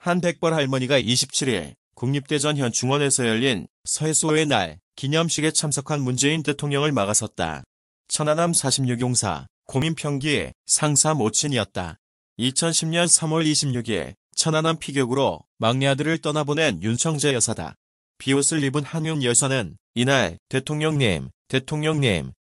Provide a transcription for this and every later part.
한 백벌 할머니가 27일 국립대전 현충원에서 열린 서해수호의 날 기념식에 참석한 문재인 대통령을 막아섰다. 천안함 46용사, 고민평기 상사 모친이었다. 2010년 3월 26일 천안함 피격으로 막내 아들을 떠나보낸 윤청재 여사다. 비옷을 입은 한윤 여사는 이날 대통령님,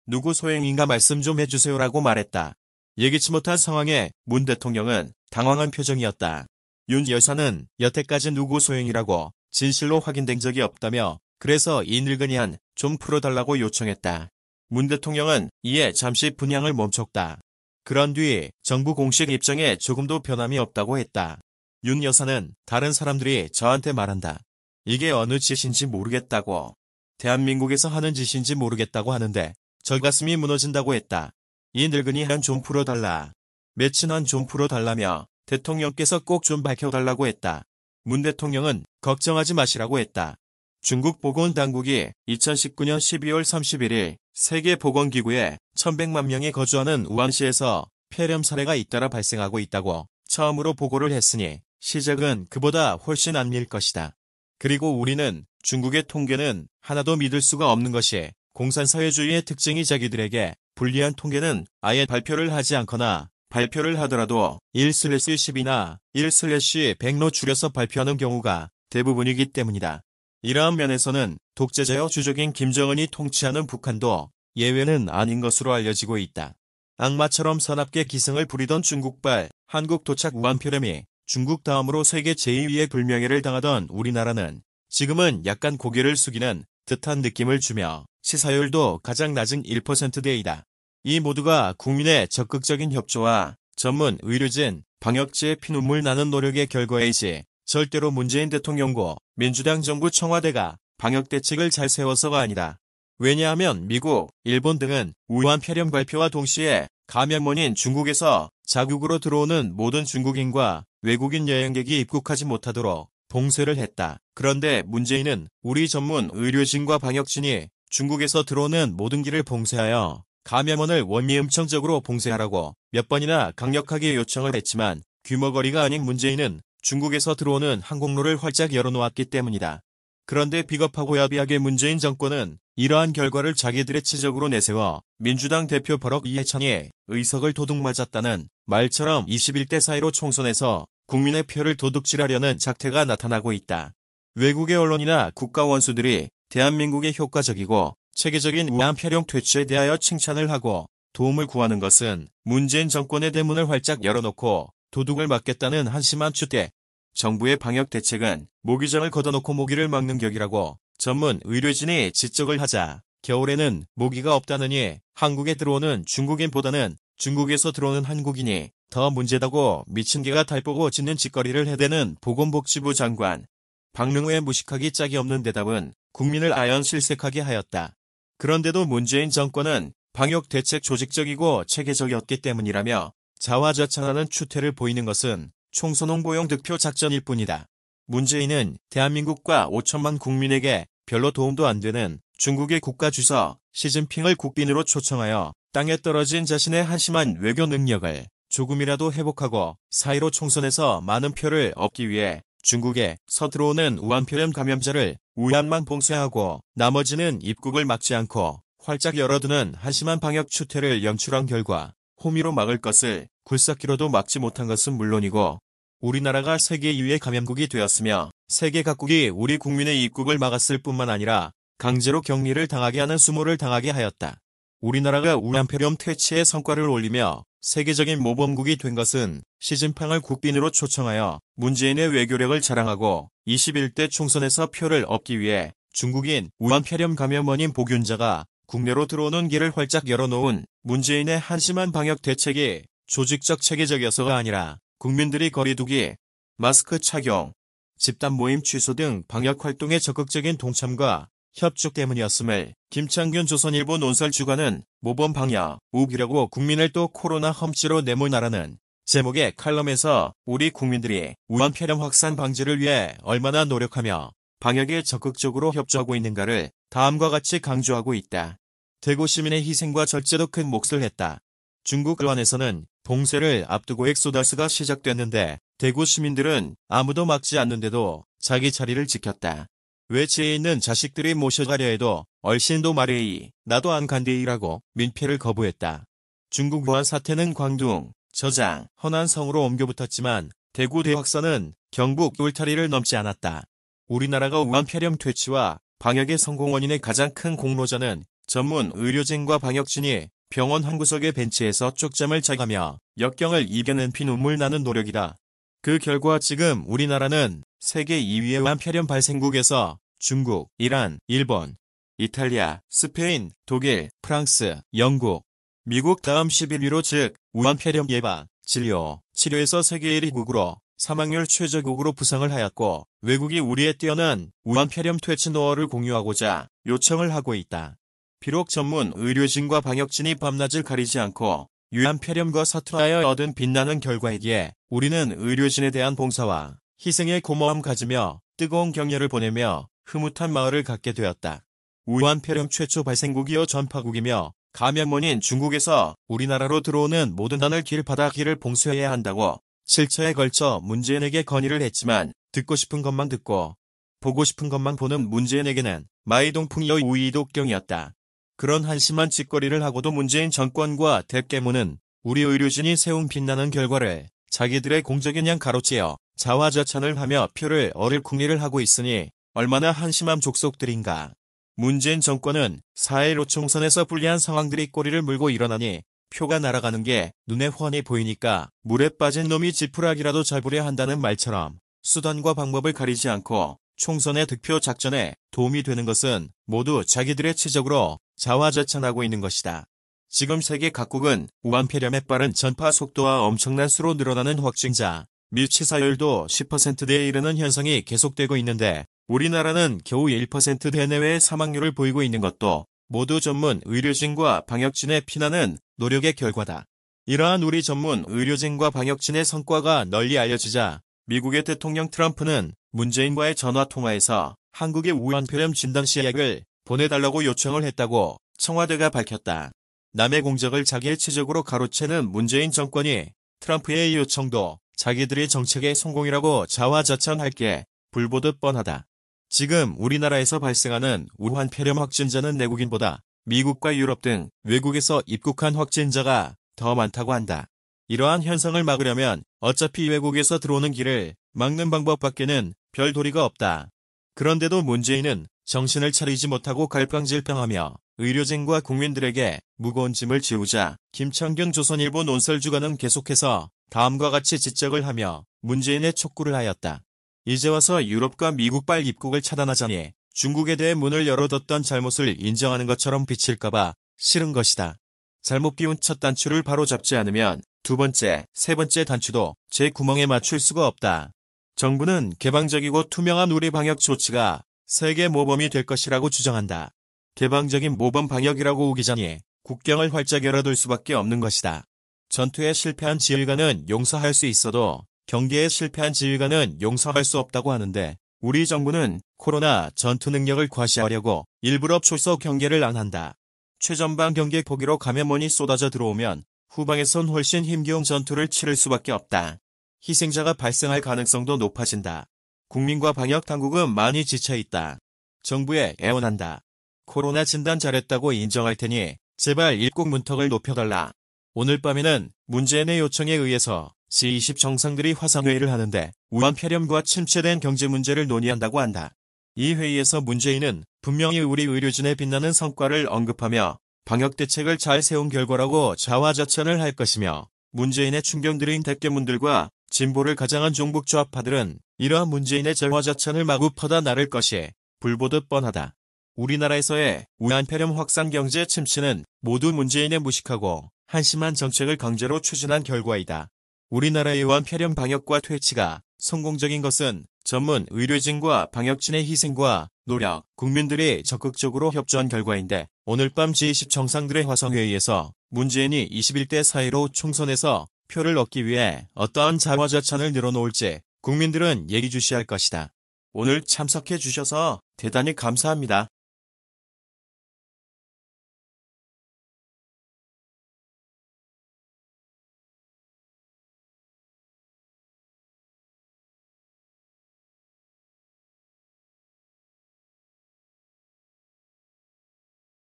누구 소행인가 말씀 좀 해주세요라고 말했다. 예기치 못한 상황에 문 대통령은 당황한 표정이었다. 윤 여사는 여태까지 누구 소행이라고 진실로 확인된 적이 없다며 그래서 이 늙은이 한 좀 풀어달라고 요청했다. 문 대통령은 이에 잠시 분향을 멈췄다. 그런 뒤 정부 공식 입장에 조금도 변함이 없다고 했다. 윤 여사는 다른 사람들이 저한테 말한다. 이게 어느 짓인지 모르겠다고. 대한민국에서 하는 짓인지 모르겠다고 하는데 저 가슴이 무너진다고 했다. 이 늙은이 한 좀 풀어달라. 매친 한 좀 풀어달라며 대통령께서 꼭 좀 밝혀달라고 했다. 문 대통령은 걱정하지 마시라고 했다. 중국 보건당국이 2019년 12월 31일 세계보건기구에 1100만 명이 거주하는 우한시에서 폐렴 사례가 잇따라 발생하고 있다고 처음으로 보고를 했으니 시작은 그보다 훨씬 안미일 것이다. 그리고 우리는 중국의 통계는 하나도 믿을 수가 없는 것이 공산사회주의의 특징이 자기들에게 불리한 통계는 아예 발표를 하지 않거나 발표를 하더라도 1/10이나 1/100로 줄여서 발표하는 경우가 대부분이기 때문이다. 이러한 면에서는 독재자여 주적인 김정은이 통치하는 북한도 예외는 아닌 것으로 알려지고 있다. 악마처럼 사납게 기승을 부리던 중국발 한국 도착 우한폐렴이 중국 다음으로 세계 제2위의 불명예를 당하던 우리나라는 지금은 약간 고개를 숙이는 듯한 느낌을 주며 치사율도 가장 낮은 1%대이다. 이 모두가 국민의 적극적인 협조와 전문 의료진, 방역지에 피눈물 나는 노력의 결과이지 절대로 문재인 대통령과 민주당 정부 청와대가 방역대책을 잘 세워서가 아니다. 왜냐하면 미국, 일본 등은 우한폐렴 발표와 동시에 감염원인 중국에서 자국으로 들어오는 모든 중국인과 외국인 여행객이 입국하지 못하도록 봉쇄를 했다. 그런데 문재인은 우리 전문 의료진과 방역진이 중국에서 들어오는 모든 길을 봉쇄하여 감염원을 원리음청적으로 봉쇄하라고 몇 번이나 강력하게 요청을 했지만 귀머거리가 아닌 문재인은 중국에서 들어오는 항공로를 활짝 열어놓았기 때문이다. 그런데 비겁하고 야비하게 문재인 정권은 이러한 결과를 자기들의 치적으로 내세워 민주당 대표 버럭 이해찬이 의석을 도둑맞았다는 말처럼 21대 4.15 총선에서 국민의 표를 도둑질하려는 작태가 나타나고 있다. 외국의 언론이나 국가 원수들이 대한민국의 효과적이고 체계적인 우한폐렴 퇴치에 대하여 칭찬을 하고 도움을 구하는 것은 문재인 정권의 대문을 활짝 열어놓고 도둑을 맞겠다는 한심한 추대. 정부의 방역 대책은 모기장을 걷어놓고 모기를 막는 격이라고 전문 의료진이 지적을 하자 겨울에는 모기가 없다느니 한국에 들어오는 중국인보다는 중국에서 들어오는 한국인이 더 문제다고 미친 개가 달보고 짖는 짓거리를 해대는 보건복지부 장관. 박능우의 무식하기 짝이 없는 대답은 국민을 아연실색하게 하였다. 그런데도 문재인 정권은 방역 대책 조직적이고 체계적이었기 때문이라며 자화자찬하는 추태를 보이는 것은 총선 홍보용 득표 작전일 뿐이다. 문재인은 대한민국과 5천만 국민에게 별로 도움도 안 되는 중국의 국가주석 시진핑을 국빈으로 초청하여 땅에 떨어진 자신의 한심한 외교 능력을 조금이라도 회복하고 4.15 총선에서 많은 표를 얻기 위해 중국에서 들어오는 우한폐렴 감염자를 우한만 봉쇄하고 나머지는 입국을 막지 않고 활짝 열어두는 한심한 방역 추태를 연출한 결과 호미로 막을 것을 굴삭기로도 막지 못한 것은 물론이고 우리나라가 세계 2위의 감염국이 되었으며 세계 각국이 우리 국민의 입국을 막았을 뿐만 아니라 강제로 격리를 당하게 하는 수모를 당하게 하였다. 우리나라가 우한폐렴 퇴치의 성과를 올리며 세계적인 모범국이 된 것은 시진핑을 국빈으로 초청하여 문재인의 외교력을 자랑하고 21대 총선에서 표를 얻기 위해 중국인 우한폐렴 감염원인 복균자가 국내로 들어오는 길을 활짝 열어놓은 문재인의 한심한 방역 대책이 조직적 체계적이어서가 아니라 국민들이 거리두기, 마스크 착용, 집단 모임 취소 등 방역 활동에 적극적인 동참과 협조 때문이었음을 김창균 조선일보 논설 주간은 모범 방역, 우기라고 국민을 또 코로나 험지로 내몰나라는 제목의 칼럼에서 우리 국민들이 우한폐렴 확산 방지를 위해 얼마나 노력하며 방역에 적극적으로 협조하고 있는가를 다음과 같이 강조하고 있다. 대구 시민의 희생과 절제도 큰 몫을 했다. 중국 의원에서는 봉쇄를 앞두고 엑소더스가 시작됐는데 대구 시민들은 아무도 막지 않는데도 자기 자리를 지켰다. 외지에 있는 자식들이 모셔가려 해도 얼씬도 말해이 나도 안 간대이라고 민폐를 거부했다. 중국 우한 사태는 광둥, 저장, 허난성으로 옮겨붙었지만 대구 대확산은 경북 울타리를 넘지 않았다. 우리나라가 우한 폐렴 퇴치와 방역의 성공 원인의 가장 큰 공로자는 전문 의료진과 방역진이 병원 한 구석의 벤치에서 쪽잠을 자가며 역경을 이겨낸 피눈물 나는 노력이다. 그 결과 지금 우리나라는 세계 2위의 우한 폐렴 발생국에서 중국, 이란, 일본, 이탈리아, 스페인, 독일, 프랑스, 영국, 미국 다음 11위로 즉 우한 폐렴 예방, 진료, 치료에서 세계 1위국으로 사망률 최저국으로 부상을 하였고 외국이 우리의 뛰어난 우한 폐렴 퇴치 노하우를 공유하고자 요청을 하고 있다. 비록 전문 의료진과 방역진이 밤낮을 가리지 않고 우한 폐렴과 사투하여 얻은 빛나는 결과이기에 우리는 의료진에 대한 봉사와 희생에 고마움 가지며 뜨거운 격려를 보내며 흐뭇한 마을을 갖게 되었다. 우한 폐렴 최초 발생국이요 전파국이며 감염원인 중국에서 우리나라로 들어오는 모든 한을 길을 봉쇄해야 한다고 7차에 걸쳐 문재인에게 건의를 했지만 듣고 싶은 것만 듣고 보고 싶은 것만 보는 문재인에게는 마이동풍이요 우이독경이었다. 그런 한심한 짓거리를 하고도 문재인 정권과 대깨문은 우리 의료진이 세운 빛나는 결과를 자기들의 공적인 양 가로채어 자화자찬을 하며 표를 얻을 궁리를 하고 있으니 얼마나 한심한 족속들인가. 문재인 정권은 4.15 총선에서 불리한 상황들이 꼬리를 물고 일어나니 표가 날아가는 게 눈에 훤히 보이니까 물에 빠진 놈이 지푸라기라도 잡으려 한다는 말처럼 수단과 방법을 가리지 않고 총선의 득표 작전에 도움이 되는 것은 모두 자기들의 치적으로 자화자찬하고 있는 것이다. 지금 세계 각국은 우한 폐렴의 빠른 전파 속도와 엄청난 수로 늘어나는 확진자, 및 치사율도 10%대에 이르는 현상이 계속되고 있는데 우리나라는 겨우 1%대 내외의 사망률을 보이고 있는 것도 모두 전문 의료진과 방역진의 피나는 노력의 결과다. 이러한 우리 전문 의료진과 방역진의 성과가 널리 알려지자 미국의 대통령 트럼프는 문재인과의 전화통화에서 한국의 우한 폐렴 진단 시약을 보내달라고 요청을 했다고 청와대가 밝혔다. 남의 공적을 자기의 치적으로 가로채는 문재인 정권이 트럼프의 요청도 자기들의 정책의 성공이라고 자화자찬할 게 불보듯 뻔하다. 지금 우리나라에서 발생하는 우한 폐렴 확진자는 내국인보다 미국과 유럽 등 외국에서 입국한 확진자가 더 많다고 한다. 이러한 현상을 막으려면 어차피 외국에서 들어오는 길을 막는 방법밖에는 별 도리가 없다. 그런데도 문재인은 정신을 차리지 못하고 갈팡질팡하며 의료진과 국민들에게 무거운 짐을 지우자 김창균 조선일보 논설주간은 계속해서 다음과 같이 지적을 하며 문재인의 촉구를 하였다. 이제 와서 유럽과 미국발 입국을 차단하자니 중국에 대해 문을 열어뒀던 잘못을 인정하는 것처럼 비칠까봐 싫은 것이다. 잘못 비운 첫 단추를 바로 잡지 않으면 두 번째, 세 번째 단추도 제 구멍에 맞출 수가 없다. 정부는 개방적이고 투명한 우리 방역 조치가 세계 모범이 될 것이라고 주장한다. 개방적인 모범 방역이라고 우기자니 국경을 활짝 열어둘 수밖에 없는 것이다. 전투에 실패한 지휘관은 용서할 수 있어도 경계에 실패한 지휘관은 용서할 수 없다고 하는데 우리 정부는 코로나 전투 능력을 과시하려고 일부러 초소 경계를 안 한다. 최전방 경계 포기로 감염원이 쏟아져 들어오면 후방에선 훨씬 힘겨운 전투를 치를 수밖에 없다. 희생자가 발생할 가능성도 높아진다. 국민과 방역 당국은 많이 지쳐있다. 정부에 애원한다. 코로나 진단 잘했다고 인정할 테니 제발 입국 문턱을 높여달라. 오늘 밤에는 문재인의 요청에 의해서 G20 정상들이 화상회의를 하는데 우한 폐렴과 침체된 경제 문제를 논의한다고 한다. 이 회의에서 문재인은 분명히 우리 의료진의 빛나는 성과를 언급하며 방역 대책을 잘 세운 결과라고 자화자찬을 할 것이며 문재인의 충경들인 대깨문들과 진보를 가장한 종북 좌파들은 이러한 문재인의 자화자찬을 마구 퍼다 나를 것이 불보듯 뻔하다. 우리나라에서의 우한 폐렴 확산 경제 침체는 모두 문재인의 무식하고 한심한 정책을 강제로 추진한 결과이다. 우리나라의 우한 폐렴 방역과 퇴치가 성공적인 것은 전문 의료진과 방역진의 희생과 노력, 국민들이 적극적으로 협조한 결과인데 오늘 밤 G20 정상들의 화상회의에서 문재인이 21대 4.15 총선에서 표를 얻기 위해 어떠한 자화자찬을 늘어놓을지 국민들은 예의주시할 것이다. 오늘 참석해 주셔서 대단히 감사합니다.